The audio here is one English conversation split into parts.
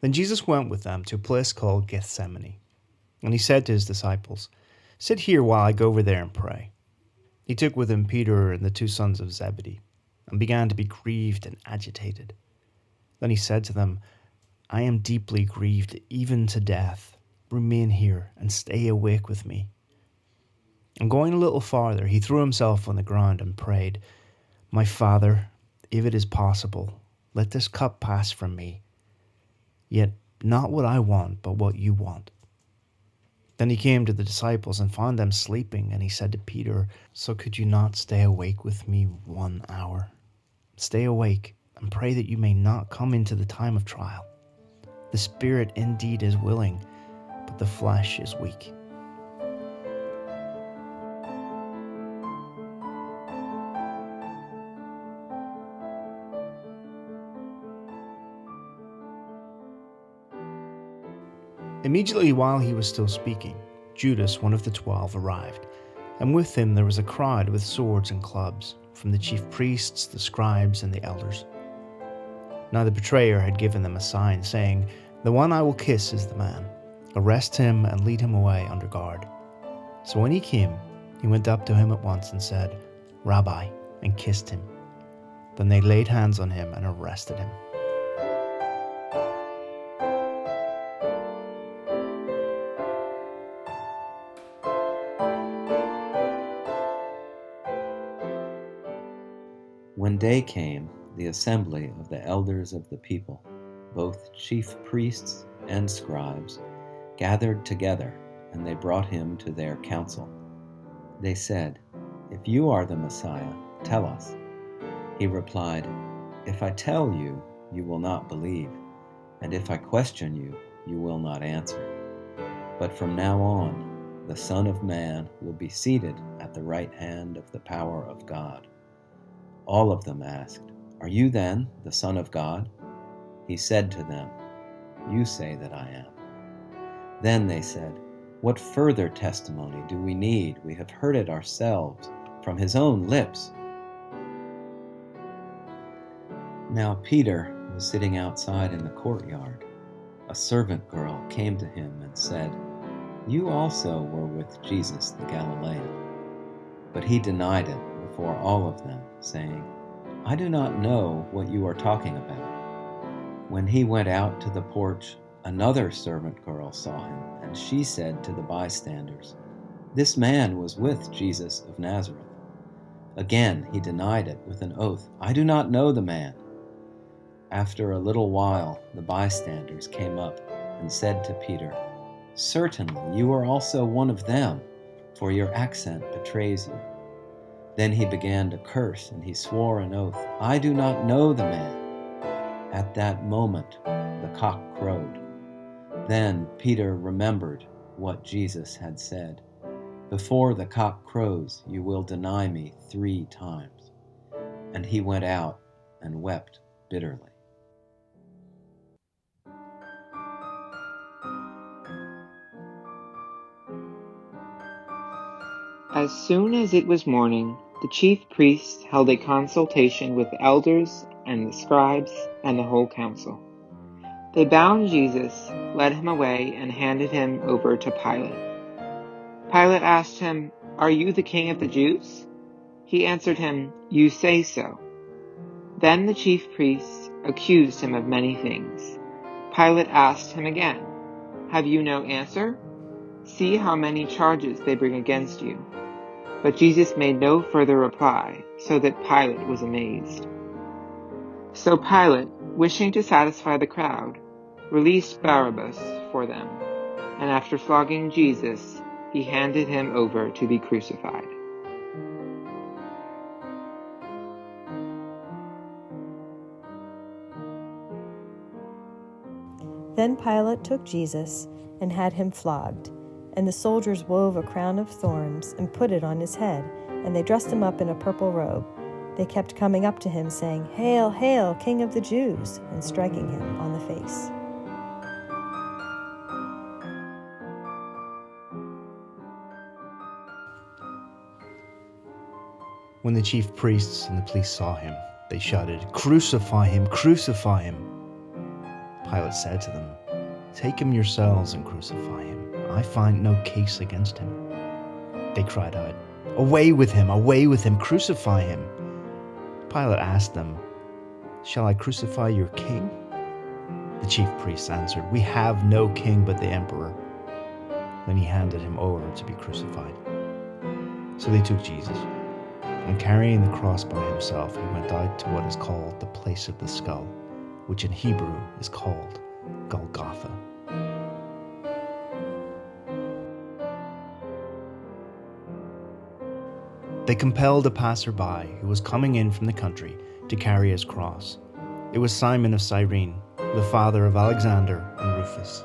Then Jesus went with them to a place called Gethsemane, and he said to his disciples, "Sit here while I go over there and pray." He took with him Peter and the two sons of Zebedee, and began to be grieved and agitated. Then he said to them, "I am deeply grieved, even to death. Remain here and stay awake with me." And going a little farther, he threw himself on the ground and prayed, "My Father, if it is possible, let this cup pass from me. Yet not what I want, but what you want." Then he came to the disciples and found them sleeping, and he said to Peter, "So could you not stay awake with me 1 hour? Stay awake and pray that you may not come into the time of trial. The spirit indeed is willing, but the flesh is weak." Immediately while he was still speaking, Judas, one of the 12, arrived, and with him there was a crowd with swords and clubs, from the chief priests, the scribes, and the elders. Now the betrayer had given them a sign, saying, "The one I will kiss is the man. Arrest him and lead him away under guard." So when he came, he went up to him at once and said, "Rabbi," and kissed him. Then they laid hands on him and arrested him. When day came, the assembly of the elders of the people, both chief priests and scribes, gathered together, and they brought him to their council. They said, "If you are the Messiah, tell us." He replied, "If I tell you, you will not believe, and if I question you, you will not answer. But from now on, the Son of Man will be seated at the right hand of the power of God." All of them asked, "Are you then the Son of God?" He said to them, "You say that I am." Then they said, "What further testimony do we need? We have heard it ourselves from his own lips." Now Peter was sitting outside in the courtyard. A servant girl came to him and said, "You also were with Jesus the Galilean." But he denied it before all of them, saying, "I do not know what you are talking about." When he went out to the porch, another servant girl saw him, and she said to the bystanders, "This man was with Jesus of Nazareth." Again he denied it with an oath, "I do not know the man." After a little while, the bystanders came up and said to Peter, "Certainly you are also one of them, for your accent betrays you." Then he began to curse, and he swore an oath, "I do not know the man." At that moment, the cock crowed. Then Peter remembered what Jesus had said, "Before the cock crows, you will deny me 3 times." And he went out and wept bitterly. As soon as it was morning, the chief priests held a consultation with the elders and the scribes and the whole council. They bound Jesus, led him away, and handed him over to Pilate. Pilate asked him, "Are you the king of the Jews?" He answered him, "You say so." Then the chief priests accused him of many things. Pilate asked him again, "Have you no answer? See how many charges they bring against you." But Jesus made no further reply, so that Pilate was amazed. So Pilate, wishing to satisfy the crowd, released Barabbas for them, and after flogging Jesus, he handed him over to be crucified. Then Pilate took Jesus and had him flogged, and the soldiers wove a crown of thorns and put it on his head, and they dressed him up in a purple robe. They kept coming up to him, saying, "Hail, hail, King of the Jews," and striking him on the face. When the chief priests and the police saw him, they shouted, "Crucify him! Crucify him!" Pilate said to them, "Take him yourselves and crucify him. I find no case against him." They cried out, "Away with him, crucify him." Pilate asked them, "Shall I crucify your king?" The chief priests answered, "We have no king but the emperor." Then he handed him over to be crucified. So they took Jesus, and carrying the cross by himself, he went out to what is called the place of the skull, which in Hebrew is called Golgotha. They compelled a passerby who was coming in from the country to carry his cross. It was Simon of Cyrene, the father of Alexander and Rufus.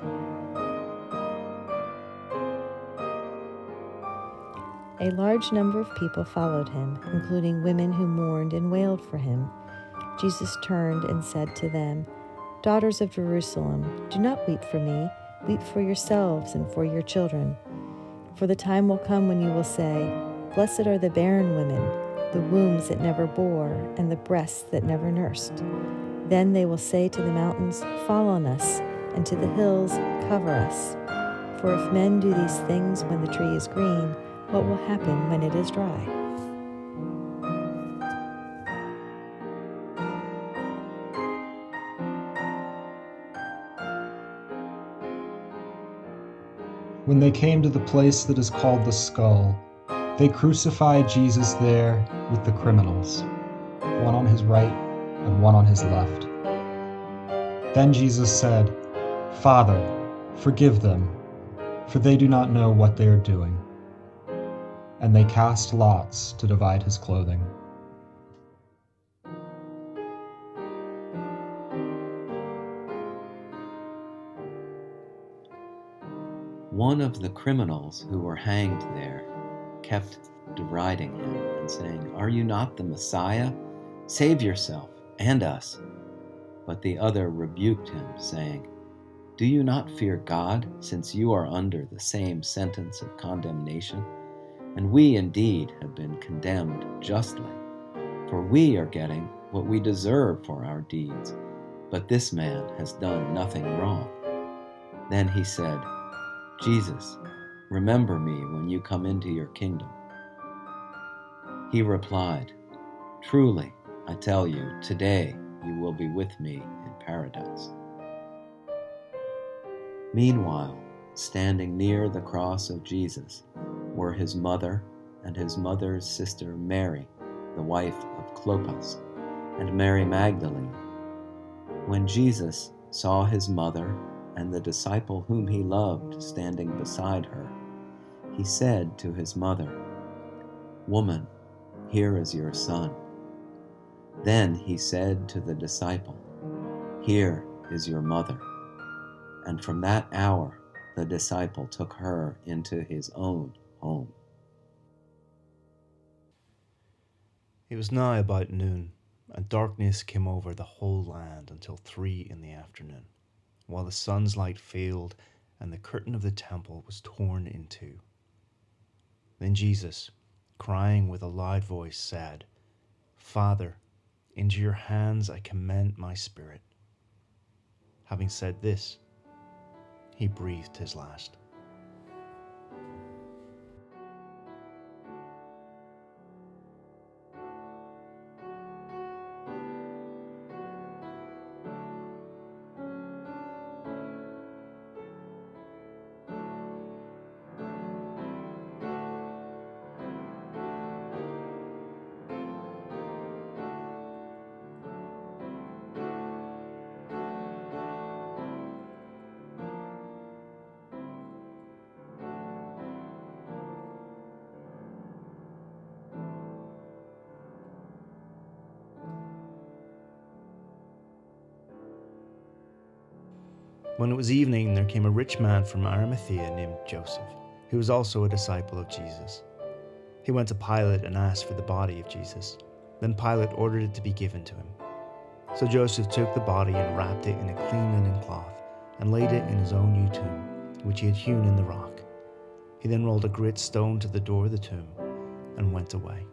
A large number of people followed him, including women who mourned and wailed for him. Jesus turned and said to them, "Daughters of Jerusalem, do not weep for me, weep for yourselves and for your children. For the time will come when you will say, 'Blessed are the barren women, the wombs that never bore, and the breasts that never nursed.' Then they will say to the mountains, 'Fall on us,' and to the hills, 'Cover us.' For if men do these things when the tree is green, what will happen when it is dry?" When they came to the place that is called the Skull, they crucified Jesus there with the criminals, one on his right and one on his left. Then Jesus said, "Father, forgive them, for they do not know what they are doing." And they cast lots to divide his clothing. One of the criminals who were hanged there kept deriding him and saying, "Are you not the Messiah? Save yourself and us." But the other rebuked him, saying, "Do you not fear God, since you are under the same sentence of condemnation? And we indeed have been condemned justly, for we are getting what we deserve for our deeds, but this man has done nothing wrong." Then he said, "Jesus, remember me when you come into your kingdom." He replied, "Truly, I tell you, today you will be with me in paradise." Meanwhile, standing near the cross of Jesus were his mother and his mother's sister Mary, the wife of Clopas, and Mary Magdalene. When Jesus saw his mother and the disciple whom he loved standing beside her, he said to his mother, "Woman, here is your son." Then he said to the disciple, "Here is your mother." And from that hour, the disciple took her into his own home. It was now about noon, and darkness came over the whole land until 3 in the afternoon, while the sun's light failed and the curtain of the temple was torn in two. Then Jesus, crying with a loud voice, said, "Father, into your hands I commend my spirit." Having said this, he breathed his last. When it was evening, there came a rich man from Arimathea named Joseph, who was also a disciple of Jesus. He went to Pilate and asked for the body of Jesus. Then Pilate ordered it to be given to him. So Joseph took the body and wrapped it in a clean linen cloth and laid it in his own new tomb, which he had hewn in the rock. He then rolled a great stone to the door of the tomb and went away.